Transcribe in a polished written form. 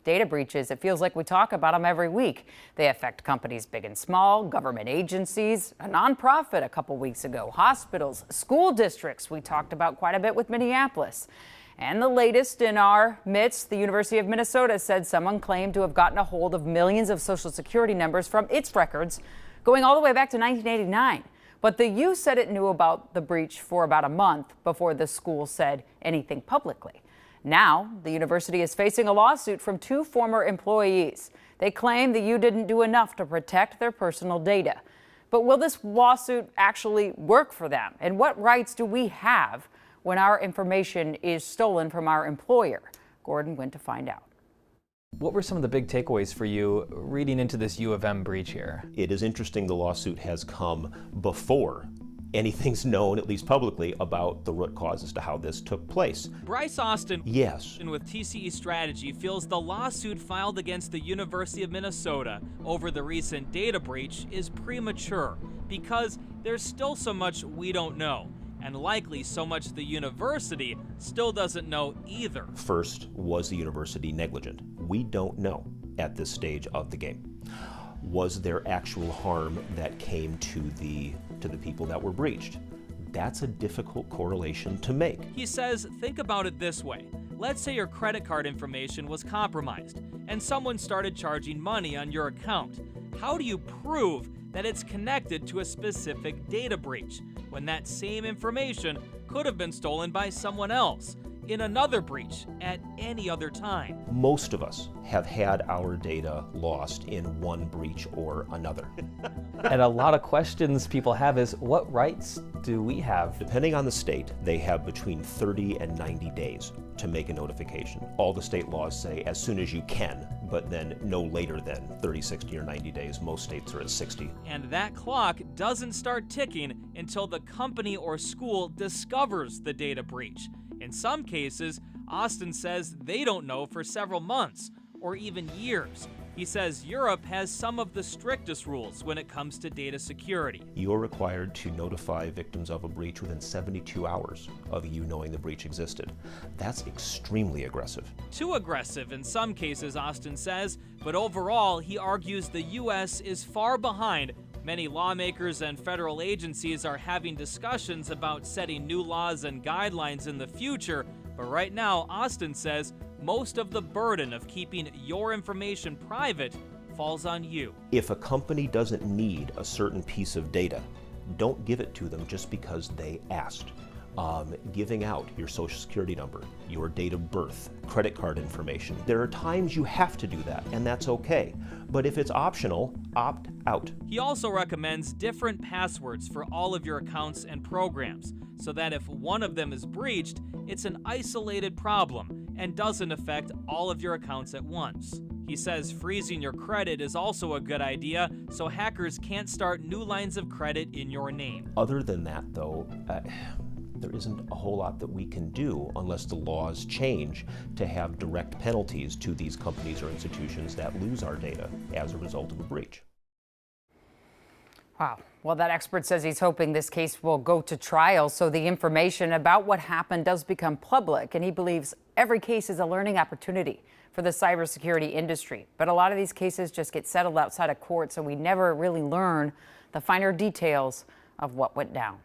data breaches, it feels like we talk about them every week. They affect companies big and small, government agencies, a nonprofit a couple weeks ago, hospitals, school districts we talked about quite a bit with Minneapolis. And the latest in our midst, the University of Minnesota said someone claimed to have gotten a hold of millions of Social Security numbers from its records going all the way back to 1989. But the U said it knew about the breach for about a month before the school said anything publicly. Now, the university is facing a lawsuit from two former employees. They claim the U didn't do enough to protect their personal data. But will this lawsuit actually work for them? And what rights do we have when our information is stolen from our employer? Gordon went to find out. What were some of the big takeaways for you reading into this U of M breach here? It is interesting the lawsuit has come before anything's known, at least publicly, about the root cause as to how this took place. Bryce Austin, yes, with TCE Strategy, feels the lawsuit filed against the University of Minnesota over the recent data breach is premature because there's still so much we don't know, and likely so much the university still doesn't know either. First, was the university negligent? We don't know at this stage of the game. Was there actual harm that came to the people that were breached? That's a difficult correlation to make. He says, think about it this way. Let's say your credit card information was compromised and someone started charging money on your account. How do you prove that it's connected to a specific data breach when that same information could have been stolen by someone else in another breach at any other time? Most of us have had our data lost in one breach or another. And a lot of questions people have is, what rights do we have? Depending on the state, they have between 30 and 90 days to make a notification. All the state laws say as soon as you can, but then no later than 30, 60, or 90 days. Most states are at 60. And that clock doesn't start ticking until the company or school discovers the data breach. In some cases, Austin says they don't know for several months or even years. He says Europe has some of the strictest rules when it comes to data security. You're required to notify victims of a breach within 72 hours of you knowing the breach existed. That's extremely aggressive. Too aggressive in some cases, Austin says, but overall, he argues the U.S. is far behind. Many lawmakers and federal agencies are having discussions about setting new laws and guidelines in the future, but right now, Austin says most of the burden of keeping your information private falls on you. If a company doesn't need a certain piece of data, don't give it to them just because they asked. Giving out your Social Security number, your date of birth, credit card information. There are times you have to do that, and that's okay. But if it's optional, opt out. He also recommends different passwords for all of your accounts and programs, so that if one of them is breached, it's an isolated problem and doesn't affect all of your accounts at once. He says freezing your credit is also a good idea, so hackers can't start new lines of credit in your name. Other than that, though, there isn't a whole lot that we can do unless the laws change to have direct penalties to these companies or institutions that lose our data as a result of a breach. Wow. Well, that expert says he's hoping this case will go to trial so the information about what happened does become public. And he believes every case is a learning opportunity for the cybersecurity industry. But a lot of these cases just get settled outside of court, so we never really learn the finer details of what went down.